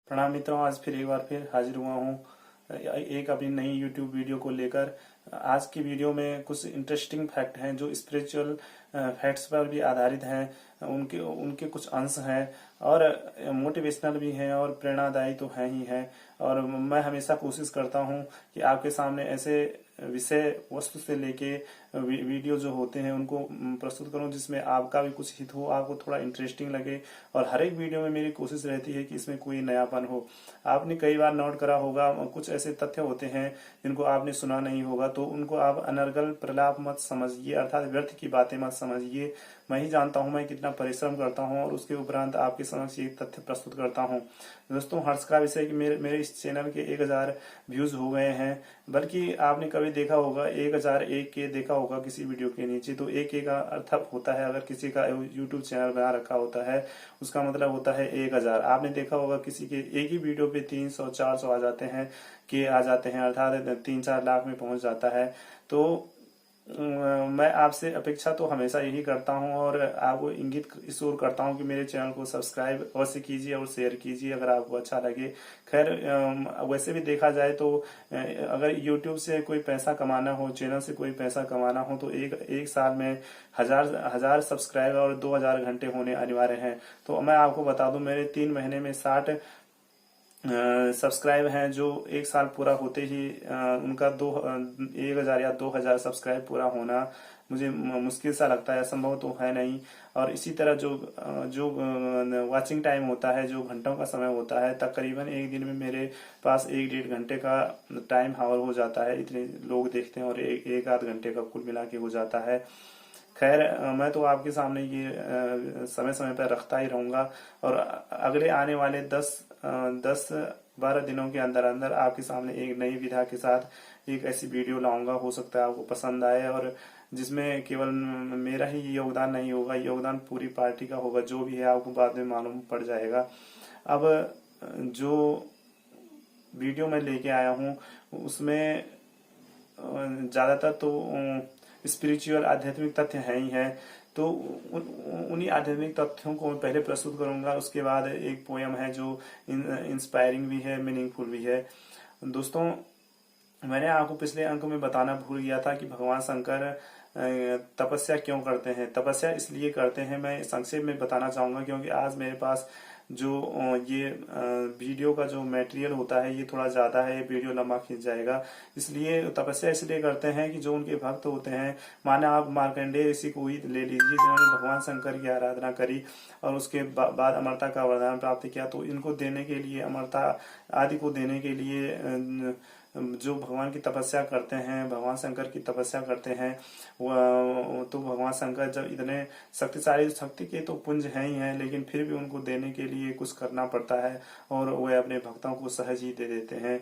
प्रणाम मित्रों, आज फिर एक बार फिर हाजिर हुआ हूँ एक अपनी नई यूट्यूब वीडियो को लेकर। आज की वीडियो में कुछ इंटरेस्टिंग फैक्ट हैं जो स्पिरिचुअल फैक्ट्स पर भी आधारित हैं। उनके उनके कुछ अंश हैं और मोटिवेशनल भी हैं और प्रेरणादायी तो हैं ही हैं। और मैं हमेशा कोशिश करता हूँ कि आपके सामने ऐसे विषय वस्तु से लेके वीडियो जो होते हैं उनको प्रस्तुत करूं जिसमें आपका भी कुछ हित हो, आपको थोड़ा इंटरेस्टिंग लगे। और हर एक वीडियो में मेरी कोशिश रहती है कि इसमें कोई नयापन हो। आपने कई बार नोट करा होगा, कुछ ऐसे तथ्य होते हैं जिनको आपने सुना नहीं होगा, तो उनको आप अनर्गल प्रलाप मत समझिए, अर्थात व्यर्थ की बातें मत समझिए। मैं ही जानता हूं मैं कितना परिश्रम करता हूं और उसके उपरांत आपके समक्ष ये तथ्य प्रस्तुत करता हूं। दोस्तों, हर्ष का विषय कि मेरे इस चैनल के 1000 व्यूज हो गए हैं। बल्कि आपने कभी देखा होगा 1001 के देखा होगा किसी वीडियो के नीचे, तो एक एक अर्थ होता है। अगर किसी का यूट्यूब चैनल बना रखा होता है उसका मतलब होता है 1000। आपने देखा होगा किसी के एक ही वीडियो पे 300 400 आ जाते हैं अर्थात 3-4 लाख में पहुंच जाता है। तो मैं आपसे अपेक्षा तो हमेशा यही करता हूं और आपको इंगित इस ओर करता हूं कि मेरे चैनल को सब्सक्राइब अवश्य कीजिए और शेयर कीजिए अगर आपको अच्छा लगे। खैर, वैसे भी देखा जाए तो अगर YouTube से कोई पैसा कमाना हो, चैनल से कोई पैसा कमाना हो, तो एक साल में हजार सब्सक्राइबर और 2000 घंटे होने अनिवार्य हैं। तो मैं आपको बता दूं, मेरे 3 महीने में 60 सब्सक्राइब हैं जो एक साल पूरा होते ही उनका 1000 या 2000 सब्सक्राइब पूरा होना मुझे मुश्किल सा लगता है, संभव तो है नहीं। और इसी तरह जो वाचिंग टाइम होता है, जो घंटों का समय होता है, तकरीबन एक दिन में मेरे पास 1-1.5 घंटे का टाइम हावर हो जाता है। इतने लोग देखते हैं और एक आध घंटे का कुल मिला के हो जाता है। खैर, मैं तो आपके सामने ये समय समय पर रखता ही रहूंगा और अगले आने वाले 10-12 दिनों के अंदर अंदर आपके सामने एक नई विधा के साथ एक ऐसी वीडियो लाऊंगा। हो सकता है आपको पसंद आए और जिसमें केवल मेरा ही योगदान नहीं होगा, योगदान पूरी पार्टी का होगा। जो भी है आपको बाद में मालूम पड़ जाएगा। अब जो वीडियो मैं लेके आया हूँ उसमें ज्यादातर तो स्पिरिचुअल आध्यात्मिक तथ्य है ही है। तो उन्हीं आध्यात्मिक तथ्यों को मैं पहले प्रस्तुत करूंगा, उसके बाद एक पोयम है जो इंस्पायरिंग भी है, मीनिंगफुल भी है। दोस्तों, मैंने आपको पिछले अंक में बताना भूल गया था कि भगवान शंकर तपस्या क्यों करते हैं। तपस्या इसलिए करते हैं, मैं संक्षेप में बताना चाहूंगा, क्योंकि आज मेरे पास जो ये वीडियो का जो मटेरियल होता है ये थोड़ा ज्यादा है, ये वीडियो लंबा खींच जाएगा। इसलिए तपस्या इसलिए करते हैं कि जो उनके भक्त होते हैं, माने आप मार्कंडेय ऋषि को ही ले लीजिए, जिन्होंने भगवान शंकर की आराधना करी और उसके बाद अमरता का वरदान प्राप्त किया। तो इनको देने के लिए, अमरता आदि को देने के लिए जो भगवान की तपस्या करते हैं, भगवान शंकर की तपस्या करते हैं, तो भगवान शंकर जब इतने शक्तिशाली, शक्ति के तो पुंज हैं ही हैं, लेकिन फिर भी उनको देने के लिए कुछ करना पड़ता है और वे अपने भक्तों को सहज ही दे देते हैं।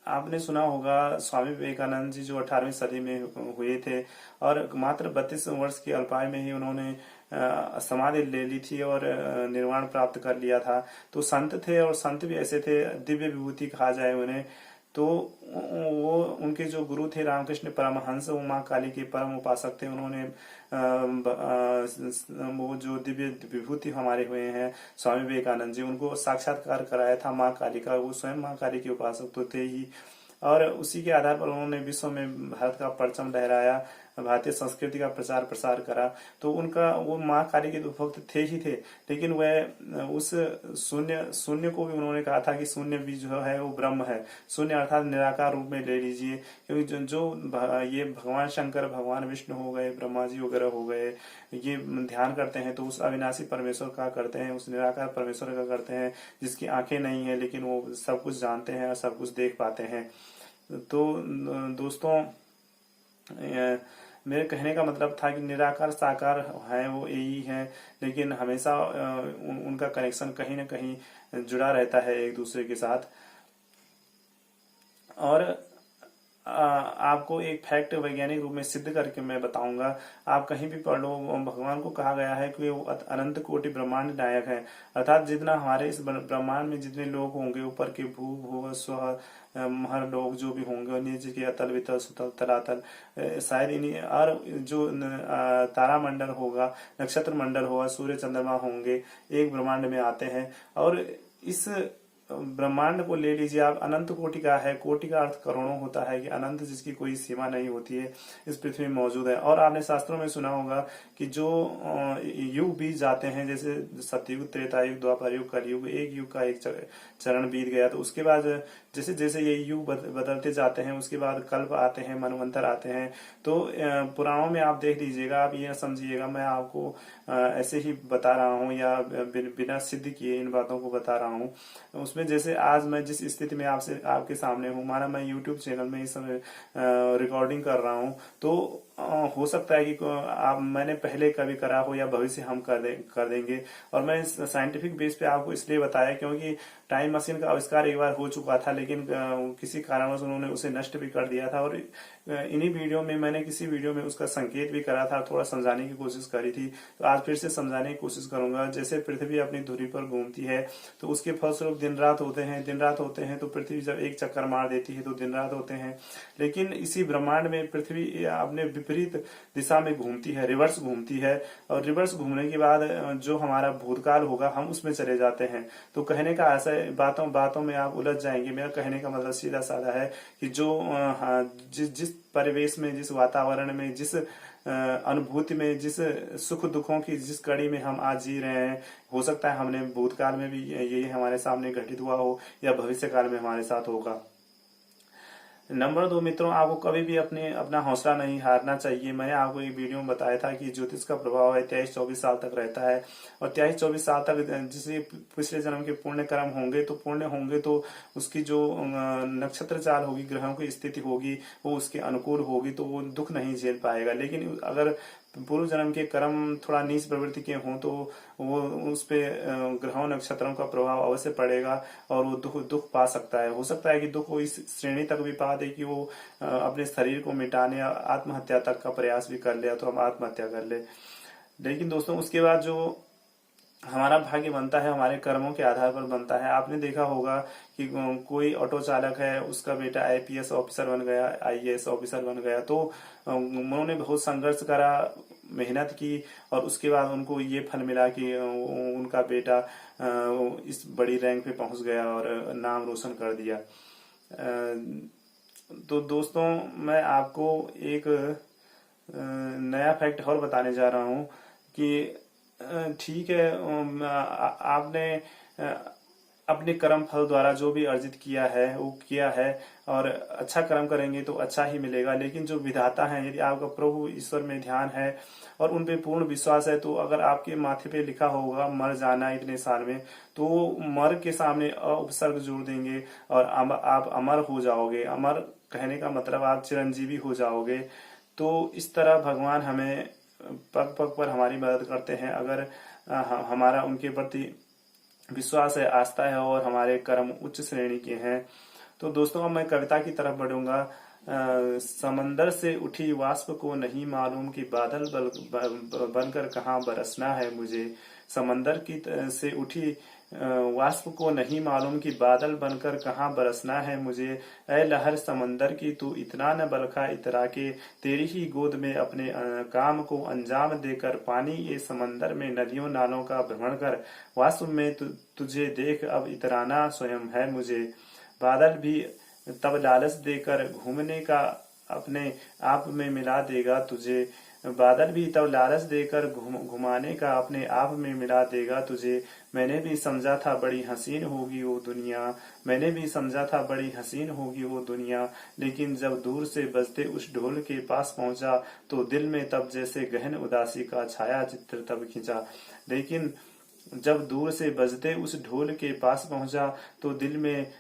आपने सुना होगा स्वामी विवेकानंद जी जो 18वीं सदी में हुए थे और मात्र 32 वर्ष की अल्पायु में ही उन्होंने समाधि ले ली थी और निर्वाण प्राप्त कर लिया था। तो संत थे और संत भी ऐसे थे, दिव्य विभूति कहा जाए उन्हें। तो वो उनके जो गुरु थे रामकृष्ण परमहंस, वो माँ काली के परम उपासक थे। उन्होंने वो जो दिव्य विभूति हमारे हुए हैं स्वामी विवेकानंद जी, उनको साक्षात्कार कराया था माँ काली का। वो स्वयं माँ काली के उपासक तो थे ही और उसी के आधार पर उन्होंने विश्व में भारत का परचम लहराया, भारतीय संस्कृति का प्रचार प्रसार करा। तो उनका, वो माँ काली के तो भक्त थे ही थे, लेकिन वह उस शून्य को भी उन्होंने कहा था कि शून्य भी जो है वो ब्रह्म है। शून्य अर्थात निराकार रूप में ले लीजिए, क्योंकि ये भगवान शंकर, भगवान विष्णु हो गए, ब्रह्मा जी वगैरह हो गए, ये ध्यान करते हैं तो उस अविनाशी परमेश्वर का करते हैं, उस निराकार परमेश्वर का करते हैं जिसकी आंखें नहीं है लेकिन वो सब कुछ जानते हैं और सब कुछ देख पाते हैं। तो दोस्तों, मेरे कहने का मतलब था कि निराकार साकार है वो यही है, लेकिन हमेशा उनका कनेक्शन कहीं ना कहीं जुड़ा रहता है एक दूसरे के साथ। और आपको एक फैक्ट वैज्ञानिक रूप में सिद्ध करके मैं बताऊंगा। आप कहीं भी पढ़ लो, भगवान को कहा गया है कि वो अनंत कोटि ब्रह्मांड नायक है। अर्थात जितना हमारे इस ब्रह्मांड में जितने लोग होंगे, ऊपर के भू भुव स्व हर लोग जो भी होंगे, नीचे के अतल वितल सुतल तलातल, शायद इन्हीं और जो तारा मंडल होगा, नक्षत्र मंडल होगा, सूर्य चंद्रमा होंगे, एक ब्रह्मांड में आते हैं। और इस ब्रह्मांड को ले लीजिए आप, अनंत कोटि का है। कोटि का अर्थ करोड़ों होता है, कि अनंत जिसकी कोई सीमा नहीं होती है, इस पृथ्वी में मौजूद है। और आपने शास्त्रों में सुना होगा कि जो युग बीत जाते हैं, जैसे सतयुग, त्रेता युग, द्वापर युग, कलयुग, एक युग का एक चरण बीत गया, तो उसके बाद जैसे जैसे ये युग बदलते जाते हैं, उसके बाद कल्प आते हैं, मनवंतर आते हैं। तो पुराणों में आप देख लीजिएगा, आप ये समझिएगा मैं आपको ऐसे ही बता रहा हूँ, या बिना सिद्ध किए इन बातों को बता रहा हूँ। उसमें जैसे आज मैं जिस स्थिति में आपसे आपके सामने हूँ, माना मैं यूट्यूब चैनल में इस समय रिकॉर्डिंग कर रहा हूँ, तो हो सकता है कि आप मैंने पहले कभी करा हो, या भविष्य हम कर देंगे। और मैं साइंटिफिक बेस पे आपको इसलिए बताया क्योंकि टाइम मशीन का आविष्कार एक बार हो चुका था, लेकिन किसी कारणवश उन्होंने उसे नष्ट भी कर दिया था। और इन्हीं वीडियो में मैंने किसी वीडियो में उसका संकेत भी करा था, थोड़ा समझाने की कोशिश करी थी। तो आज फिर से समझाने की कोशिश करूंगा। जैसे पृथ्वी अपनी धुरी पर घूमती है, तो उसके फलस्वरूप दिन रात होते हैं, दिन रात होते हैं। तो पृथ्वी जब एक चक्कर मार देती है तो दिन रात होते हैं। लेकिन इसी ब्रह्मांड में पृथ्वी अपने विपरीत दिशा में घूमती है, रिवर्स घूमती है। और रिवर्स घूमने के बाद जो हमारा भूतकाल होगा, हम उसमें चले जाते हैं। तो कहने का ऐसा बातों बातों में आप उलझ जाएंगे। मेरा कहने का मतलब सीधा साधा है कि जो जिस परिवेश में, जिस वातावरण में, जिस अनुभूति में, जिस सुख दुखों की जिस कड़ी में हम आज जी रहे हैं, हो सकता है हमने भूतकाल में भी यही हमारे सामने घटित हुआ हो, या भविष्य काल में हमारे साथ होगा। नंबर 2 मित्रों, आपको कभी भी अपना हौसला नहीं हारना चाहिए। मैंने आपको एक वीडियो में बताया था कि ज्योतिष का प्रभाव है 23-24 साल तक रहता है। और 23-24 साल तक जिसे पिछले जन्म के पुण्य कर्म होंगे तो उसकी जो नक्षत्र चाल होगी, ग्रहों की स्थिति होगी, वो उसके अनुकूल होगी, तो वो दुख नहीं झेल पाएगा। लेकिन अगर पूर्व जन्म के कर्म थोड़ा नीच प्रवृत्ति के हों, तो वो उस पे ग्रहों नक्षत्रों का प्रभाव अवश्य पड़ेगा, और वो दुख पा सकता है। हो सकता है कि दुख वो इस श्रेणी तक भी पा दे कि वो अपने शरीर को मिटाने, आत्महत्या तक का प्रयास भी कर ले, तो हम आत्महत्या कर ले। लेकिन दोस्तों, उसके बाद जो हमारा भाग्य बनता है, हमारे कर्मों के आधार पर बनता है। आपने देखा होगा कि कोई ऑटो चालक है, उसका बेटा आईपीएस ऑफिसर बन गया, आईएएस ऑफिसर बन गया। तो उन्होंने बहुत संघर्ष करा, मेहनत की, और उसके बाद उनको ये फल मिला कि उनका बेटा इस बड़ी रैंक पे पहुंच गया और नाम रोशन कर दिया। तो दोस्तों, मैं आपको एक नया फैक्ट और बताने जा रहा हूँ कि ठीक है, आपने अपने कर्म फल द्वारा जो भी अर्जित किया है वो किया है, और अच्छा कर्म करेंगे तो अच्छा ही मिलेगा। लेकिन जो विधाता है, यदि आपका प्रभु ईश्वर में ध्यान है और उन पे पूर्ण विश्वास है, तो अगर आपके माथे पे लिखा होगा मर जाना इतने साल में, तो मर के सामने उपसर्ग जोड़ देंगे और आप अमर हो जाओगे। अमर कहने का मतलब आप चिरंजीवी हो जाओगे। तो इस तरह भगवान हमें पग पग पर हमारी मदद करते हैं, अगर हमारा उनके प्रति विश्वास है, आस्था है, और हमारे कर्म उच्च श्रेणी के हैं। तो दोस्तों, अब मैं कविता की तरफ बढ़ूंगा। समंदर से उठी वाष्प को नहीं मालूम कि बादल बनकर कहाँ बरसना है मुझे। समंदर की से उठी वाष्प को नहीं मालूम कि बादल बनकर कहाँ बरसना है मुझे। ऐ लहर समंदर की तू इतना न बलखा इतरा के, तेरी ही गोद में अपने काम को अंजाम देकर पानी ये समंदर में नदियों नालों का भ्रमण कर। वाष्प में तुझे देख अब इतराना स्वयं है मुझे। बादल भी तब लालच देकर घूमने का अपने आप में मिला देगा तुझे। बादल भी तब लालच देकर घुमाने का अपने आप में मिला देगा तुझे। मैंने भी समझा था बड़ी हसीन होगी वो दुनिया, मैंने भी समझा था बड़ी हसीन होगी वो दुनिया। लेकिन जब दूर से बजते उस ढोल के पास पहुंचा, तो दिल में तब जैसे गहन उदासी का छाया चित्र तब खिंचा। लेकिन जब दूर से बजते उस ढोल के पास पहुंचा, तो दिल में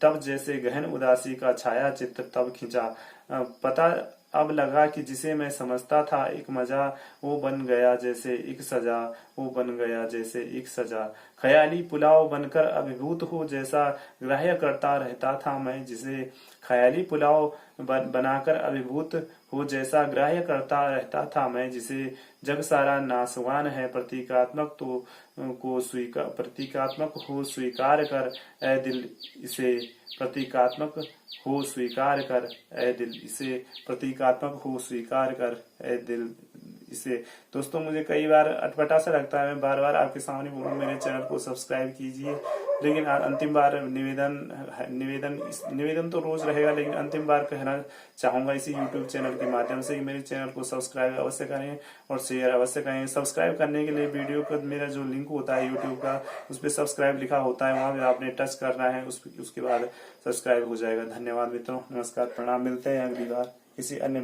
तब जैसे गहन उदासी का छाया चित्र तब खिंचा। पता अब लगा कि जिसे मैं समझता था एक मजा, वो बन गया जैसे एक सजा, वो बन गया जैसे एक सजा। ख्याली पुलाव बनकर अभिभूत हो जैसा ग्राह्य करता रहता था मैं जिसे। ख्याली पुलाव बनाकर अभिभूत हो जैसा ग्राह्य करता रहता था मैं जिसे। जग सारा नासवान है प्रतीकात्मक प्रतीकात्मक हो स्वीकार कर ए दिल इसे। प्रतीकात्मक हो स्वीकार कर ए दिल इसे। प्रतीकात्मक हो स्वीकार कर ए दिल इसे। दोस्तों, मुझे कई बार अटपटा सा लगता है, मैं बार बार आपके सामने बोलूं मेरे चैनल को सब्सक्राइब कीजिए, लेकिन अंतिम बार निवेदन तो रोज रहेगा, लेकिन अंतिम बार कहना चाहूंगा इसी यूट्यूब चैनल के माध्यम से कि मेरे चैनल को सब्सक्राइब अवश्य करें और शेयर अवश्य करें। सब्सक्राइब करने के लिए वीडियो का मेरा जो लिंक होता है यूट्यूब का, उस पर सब्सक्राइब लिखा होता है, वहां पे आपने टच करना है, उसके बाद सब्सक्राइब हो जाएगा। धन्यवाद मित्रों, नमस्कार, प्रणाम, मिलते हैं अगली बार किसी अन्य